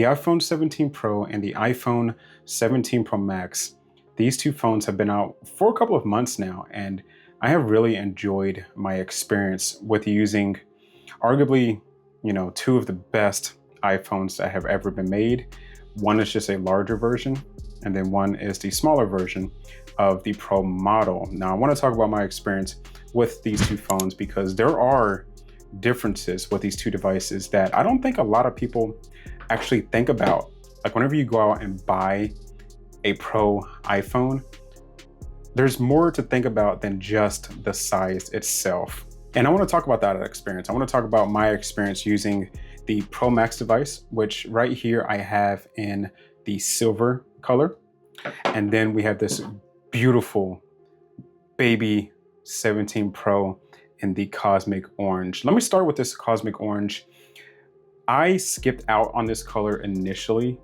The iPhone 17 Pro and the iPhone 17 Pro Max, these two phones have been out for a couple of months now, and I have really enjoyed my experience with using arguably, two of the best iPhones that have ever been made. One is just a larger version, and then one is the smaller version of the Pro model. Now, I want to talk about my experience with these two phones because there are differences with these two devices that I don't think a lot of people actually think about. Like whenever you go out and buy a Pro iPhone, there's more to think about than just the size itself. And I want to talk about that experience. I want to talk about my experience using the Pro Max device, which right here I have in the silver color. And then we have this beautiful baby 17 Pro in the cosmic orange. Let me start with this cosmic orange. I skipped out on this color initially.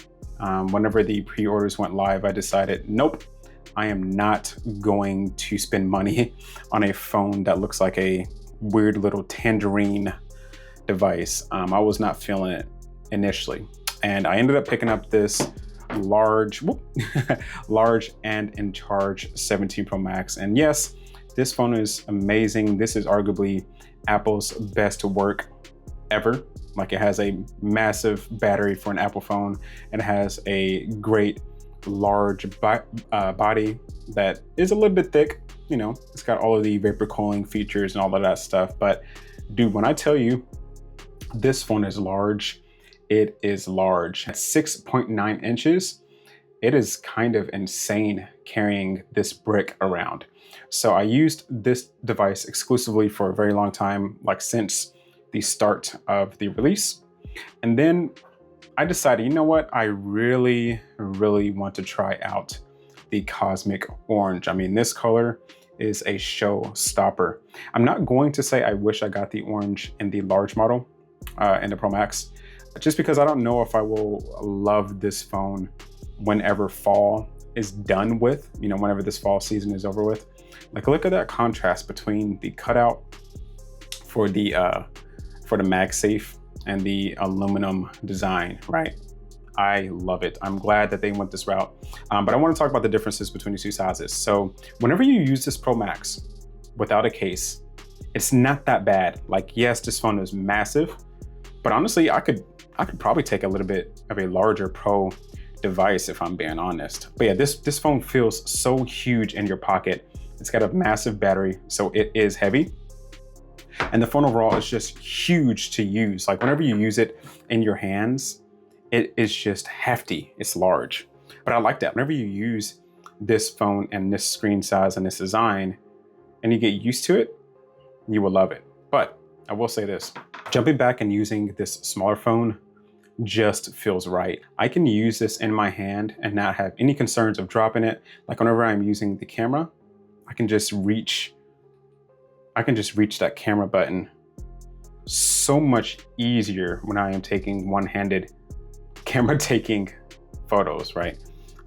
Whenever the pre-orders went live, I decided, nope, I am not going to spend money on a phone that looks like a weird little tangerine device. I was not feeling it initially. And I ended up picking up this large and in charge 17 Pro Max. And yes, this phone is amazing. This is arguably Apple's best work ever. Like, it has a massive battery for an Apple phone, and it has a great large body that is a little bit thick. It's got all of the vapor cooling features and all of that stuff. But dude, when I tell you this phone is large, it is large. At 6.9 inches, it is kind of insane carrying this brick around. So I used this device exclusively for a very long time, like since the start of the release. And then I decided, you know what? I really want to try out the cosmic orange. I mean, this color is a showstopper. I'm not going to say I wish I got the orange in the large model, in the Pro Max, just because I don't know if I will love this phone whenever fall is done with, whenever this fall season is over with. Like, look at that contrast between the cutout for the MagSafe and the aluminum design, right? I love it. I'm glad that they went this route. But I want to talk about the differences between the two sizes. So whenever you use this Pro Max without a case, it's not that bad. Like, yes, this phone is massive, but honestly, I could probably take a little bit of a larger Pro device if I'm being honest. But yeah, this phone feels so huge in your pocket. It's got a massive battery, so it is heavy. And the phone overall is just huge to use. Like, whenever you use it in your hands, it is just hefty. It's large. But I like that. Whenever you use this phone and this screen size and this design, and you get used to it, you will love it. But I will say this, jumping back and using this smaller phone just feels right. I can use this in my hand and not have any concerns of dropping it. Like, whenever I'm using the camera, I can just reach that camera button so much easier when I am taking one-handed camera taking photos, right?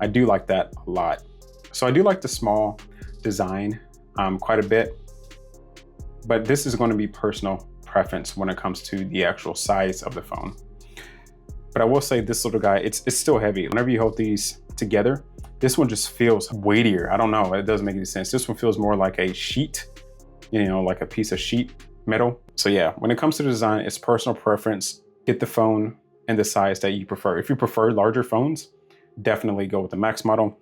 I do like that a lot. So I do like the small design quite a bit, but this is going to be personal preference when it comes to the actual size of the phone. But I will say this little guy, it's still heavy. Whenever you hold these together, this one just feels weightier. I don't know, it doesn't make any sense. This one feels more like a sheet, like a piece of sheet metal. So yeah, when it comes to the design, it's personal preference. Get the phone in the size that you prefer. If you prefer larger phones, definitely go with the Max model.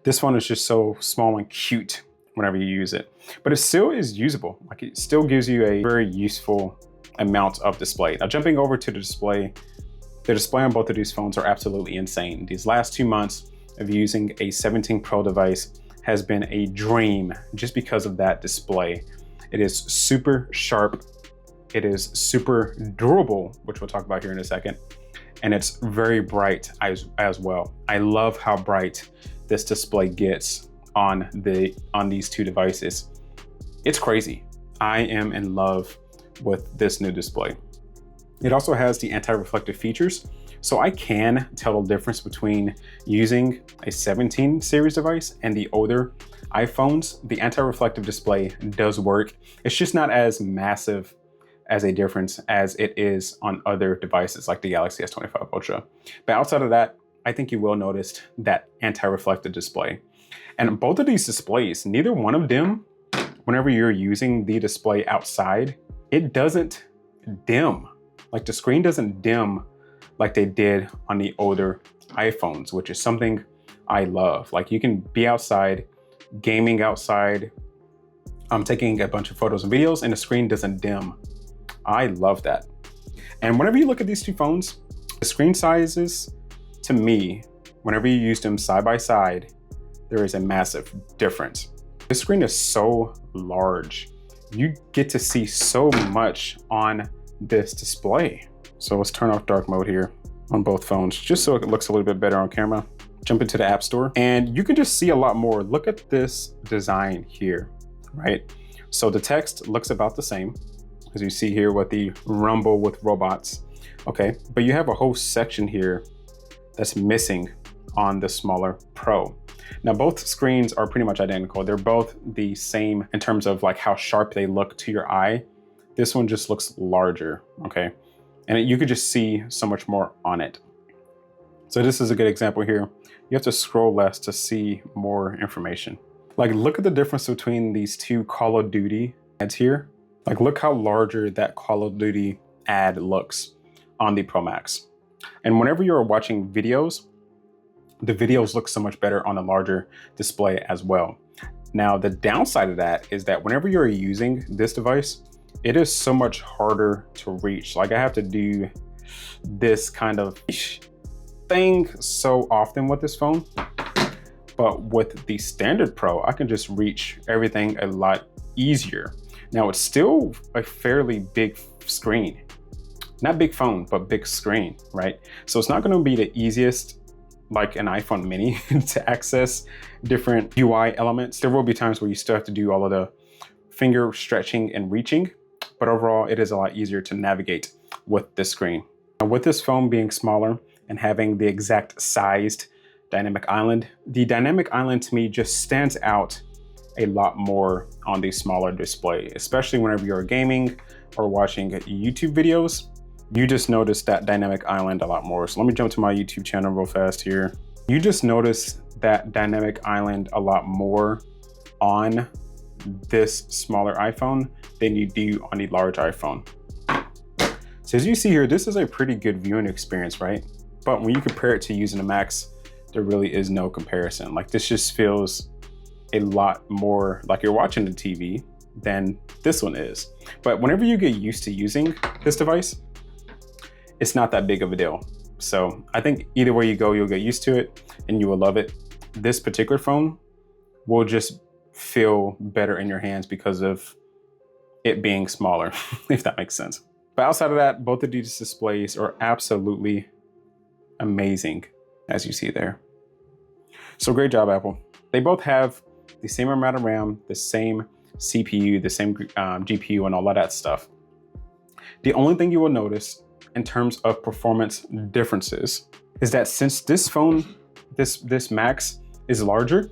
This one is just so small and cute whenever you use it, but it still is usable. Like, it still gives you a very useful amount of display. Now, jumping over to the display on both of these phones are absolutely insane. These last 2 months of using a 17 Pro device has been a dream just because of that display. It is super sharp. It is super durable, which we'll talk about here in a second. And it's very bright as well. I love how bright this display gets on these two devices. It's crazy. I am in love with this new display. It also has the anti-reflective features, so I can tell the difference between using a 17 series device and the older iPhones. The anti-reflective display does work. It's just not as massive as a difference as it is on other devices like the Galaxy S25 Ultra. But outside of that, I think you will notice that anti-reflective display. And both of these displays, neither one of them, whenever you're using the display outside, it doesn't dim. Like the screen doesn't dim like they did on the older iPhones, which is something I love. Like you can be outside, gaming outside, taking a bunch of photos and videos, and the screen doesn't dim. I love that. And whenever you look at these two phones, the screen sizes, to me, whenever you use them side by side, there is a massive difference. This screen is so large. You get to see so much on this display. So let's turn off dark mode here on both phones, just so it looks a little bit better on camera. Jump into the App Store, and you can just see a lot more. Look at this design here, right? So the text looks about the same, as you see here with the rumble with robots, okay? But you have a whole section here that's missing on the smaller Pro. Now, both screens are pretty much identical. They're both the same in terms of like how sharp they look to your eye. This one just looks larger, okay? And you could just see so much more on it. So this is a good example here. You have to scroll less to see more information. Like, look at the difference between these two Call of Duty ads here. Like, look how larger that Call of Duty ad looks on the Pro Max. And whenever you're watching videos, the videos look so much better on a larger display as well. Now, the downside of that is that whenever you're using this device, it is so much harder to reach. Like, I have to do this kind of thing so often with this phone. But with the standard Pro, I can just reach everything a lot easier. Now, it's still a fairly big screen. Not big phone, but big screen, right? So it's not gonna be the easiest like an iPhone mini to access different UI elements. There will be times where you still have to do all of the finger stretching and reaching, but overall it is a lot easier to navigate with this screen. Now, with this phone being smaller and having the exact sized dynamic island, the dynamic island to me just stands out a lot more on the smaller display, especially whenever you're gaming or watching YouTube videos. You just notice that dynamic island a lot more. So let me jump to my YouTube channel real fast here. You just notice that dynamic island a lot more on this smaller iPhone than you do on the large iPhone. So as you see here, this is a pretty good viewing experience, right? But when you compare it to using a Max, there really is no comparison. Like, this just feels a lot more like you're watching the TV than this one is. But whenever you get used to using this device, it's not that big of a deal. So I think either way you go, you'll get used to it and you will love it. This particular phone will just feel better in your hands because of it being smaller, if that makes sense. But outside of that, both of these displays are absolutely amazing, as you see there. So great job, Apple. They both have the same amount of RAM, the same CPU, the same GPU, and all of that stuff. The only thing you will notice in terms of performance differences is that since this phone, this Max is larger,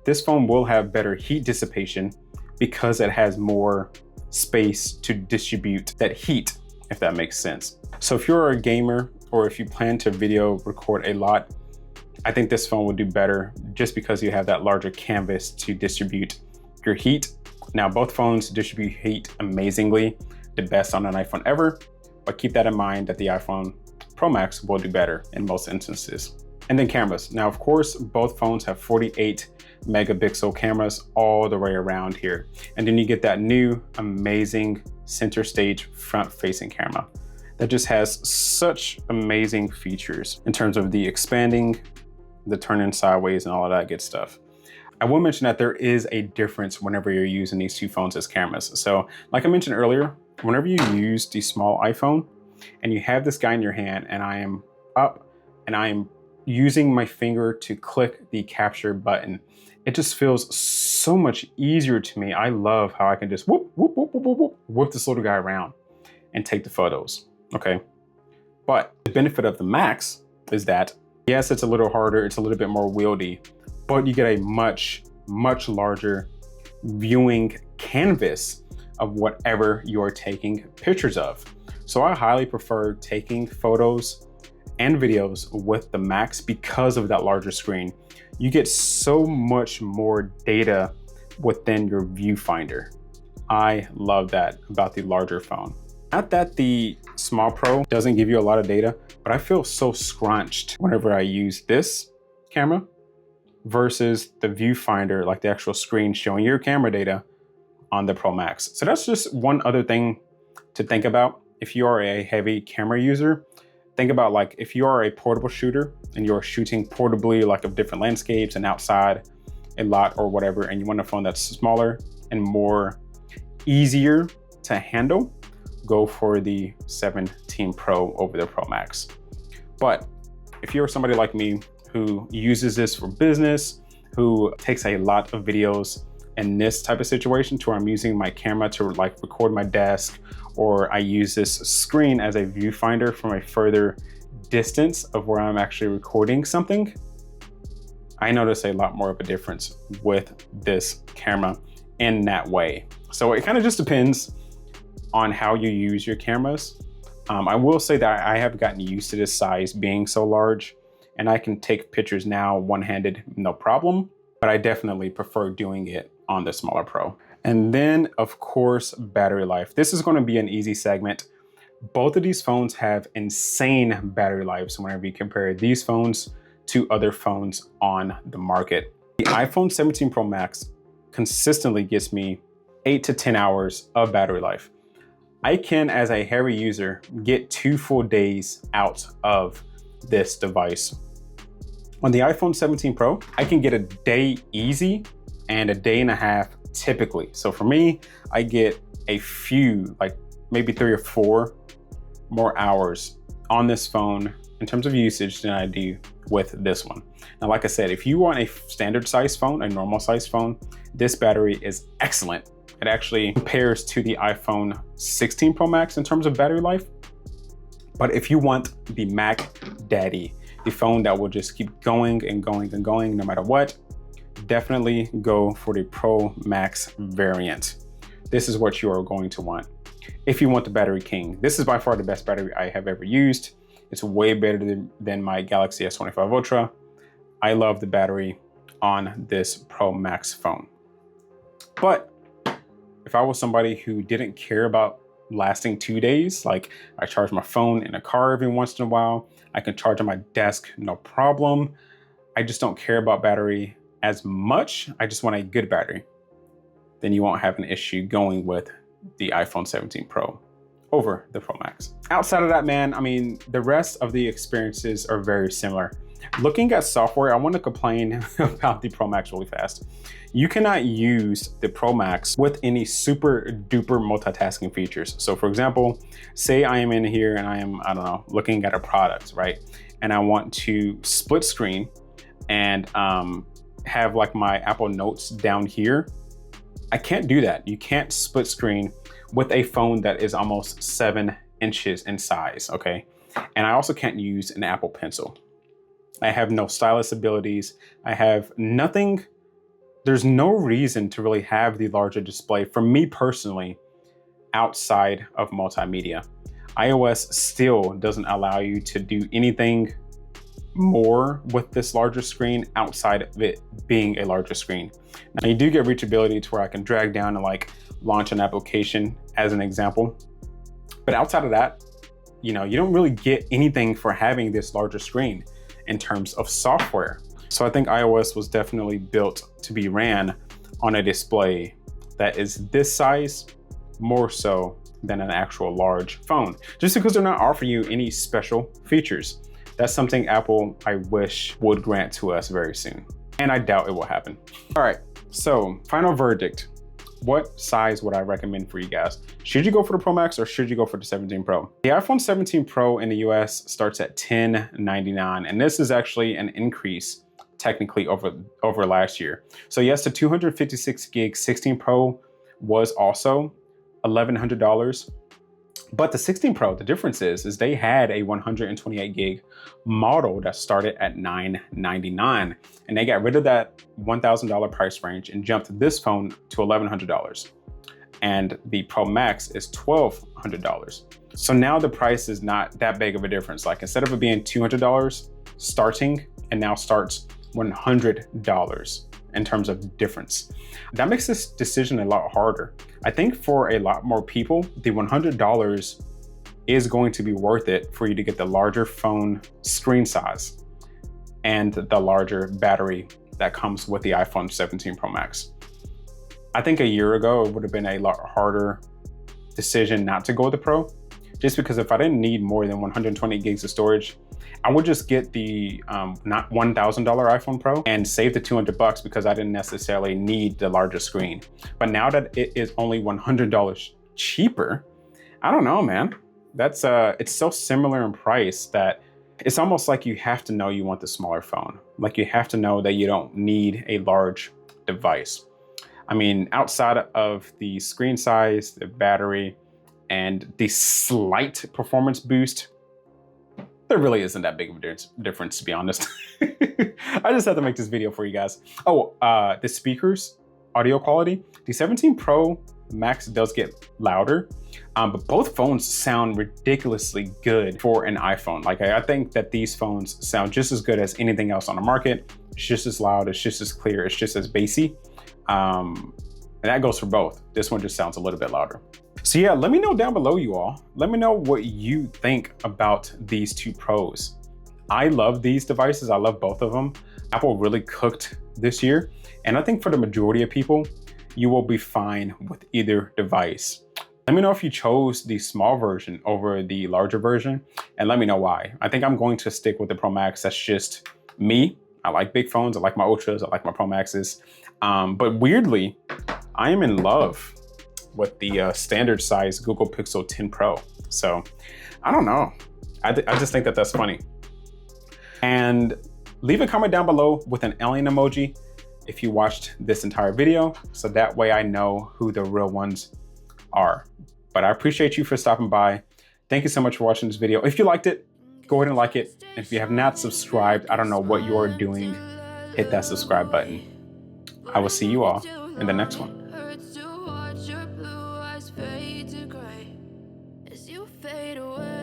this phone will have better heat dissipation because it has more space to distribute that heat, if that makes sense. So if you're a gamer or if you plan to video record a lot, I think this phone will do better just because you have that larger canvas to distribute your heat. Now, both phones distribute heat amazingly, the best on an iPhone ever, but keep that in mind that the iPhone Pro Max will do better in most instances. And then cameras. Now, of course, both phones have 48 megapixel cameras all the way around here. And then you get that new amazing center stage front facing camera that just has such amazing features in terms of the expanding, the turning sideways, and all of that good stuff. I will mention that there is a difference whenever you're using these two phones as cameras. So like I mentioned earlier, whenever you use the small iPhone and you have this guy in your hand and I am up and I am using my finger to click the capture button, it just feels so much easier to me. I love how I can just whoop this little guy around and take the photos, okay? But the benefit of the Max is that, yes, it's a little harder, it's a little bit more wieldy, but you get a much larger viewing canvas of whatever you're taking pictures of. So I highly prefer taking photos and videos with the Max because of that larger screen. You get so much more data within your viewfinder. I love that about the larger phone. Not that the Small Pro doesn't give you a lot of data, but I feel so scrunched whenever I use this camera versus the viewfinder, like the actual screen showing your camera data on the Pro Max. So that's just one other thing to think about. If you are a heavy camera user, think about like if you are a portable shooter and you're shooting portably like of different landscapes and outside a lot or whatever, and you want a phone that's smaller and more easier to handle, go for the 17 Pro over the Pro Max. But if you're somebody like me who uses this for business, who takes a lot of videos in this type of situation to where I'm using my camera to like record my desk, or I use this screen as a viewfinder from a further distance of where I'm actually recording something, I notice a lot more of a difference with this camera in that way. So it kind of just depends on how you use your cameras. I will say that I have gotten used to this size being so large, and I can take pictures now one-handed, no problem, but I definitely prefer doing it on the smaller Pro. And then of course, battery life. This is going to be an easy segment. Both of these phones have insane battery lives whenever you compare these phones to other phones on the market. The iPhone 17 Pro Max consistently gets me 8 to 10 hours of battery life. I can, as a heavy user, get 2 full days out of this device. On the iPhone 17 Pro, I can get a day easy and a day and a half typically. So for me, I get a few, like maybe 3 or 4 more hours on this phone in terms of usage than I do with this one. Now, like I said, if you want a standard size phone, a normal size phone, this battery is excellent. It actually compares to the iPhone 16 Pro Max in terms of battery life. But if you want the Mac Daddy, the phone that will just keep going and going and going no matter what, definitely go for the Pro Max variant. This is what you are going to want. If you want the Battery King, this is by far the best battery I have ever used. It's way better than my Galaxy S25 Ultra. I love the battery on this Pro Max phone. But if I was somebody who didn't care about lasting 2 days, like I charge my phone in a car every once in a while, I can charge on my desk, no problem. I just don't care about battery as much. I just want a good battery. Then you won't have an issue going with the iPhone 17 Pro over the Pro Max. Outside of that, man, I mean, the rest of the experiences are very similar. Looking at software, I want to complain about the Pro Max really fast. You cannot use the Pro Max with any super duper multitasking features. So for example, say I am in here and I am, I don't know, looking at a product, right? And I want to split screen and have like my Apple Notes down here. I can't do that. You can't split screen with a phone that is almost 7 inches in size, okay? And I also can't use an Apple Pencil. I have no stylus abilities. I have nothing. There's no reason to really have the larger display for me personally outside of multimedia. iOS still doesn't allow you to do anything more with this larger screen outside of it being a larger screen. Now you do get reachability to where I can drag down and like launch an application as an example. But outside of that, you know, you don't really get anything for having this larger screen in terms of software. So I think iOS was definitely built to be ran on a display that is this size more so than an actual large phone, just because they're not offering you any special features. That's something Apple, I wish, would grant to us very soon. And I doubt it will happen. All right, so final verdict. What size would I recommend for you guys? Should you go for the Pro Max or should you go for the 17 Pro? The iPhone 17 Pro in the US starts at $1099, and this is actually an increase technically over last year. So yes, the 256 gig 16 Pro was also $1,100. But the 16 Pro, the difference is they had a 128 gig model that started at $999, and they got rid of that $1,000 price range and jumped this phone to $1,100. and the Pro Max is $1,200. So now the price is not that big of a difference. Like instead of it being $200 starting, it now starts $100 in terms of difference. That makes this decision a lot harder. I think for a lot more people, the $100 is going to be worth it for you to get the larger phone screen size and the larger battery that comes with the iPhone 17 Pro Max. I think a year ago, it would have been a lot harder decision not to go with the Pro, just because if I didn't need more than 120 gigs of storage, I would just get the not $1,000 iPhone Pro and save the $200 because I didn't necessarily need the larger screen. But now that it is only $100 cheaper, I don't know, man. That's it's so similar in price that it's almost like you have to know you want the smaller phone. Like you have to know that you don't need a large device. I mean, outside of the screen size, the battery, and the slight performance boost, there really isn't that big of a difference, to be honest. I just had to make this video for you guys. Oh, the speakers, audio quality. The 17 Pro Max does get louder, but both phones sound ridiculously good for an iPhone. Like I think that these phones sound just as good as anything else on the market. It's just as loud, it's just as clear, it's just as bassy. And that goes for both. This one just sounds a little bit louder. So yeah, let me know down below, you all. Let me know what you think about these two Pros. I love these devices. I love both of them. Apple really cooked this year. And I think for the majority of people, you will be fine with either device. Let me know if you chose the small version over the larger version, and let me know why. I think I'm going to stick with the Pro Max. That's just me. I like big phones. I like my Ultras. I like my Pro Maxes. But weirdly, I am in love with the standard size Google Pixel 10 Pro. So I don't know. I just think that that's funny. And leave a comment down below with an alien emoji if you watched this entire video, so that way I know who the real ones are. But I appreciate you for stopping by. Thank you so much for watching this video. If you liked it, go ahead and like it. If you have not subscribed, I don't know what you're doing, hit that subscribe button. I will see you all in the next one. Fade away.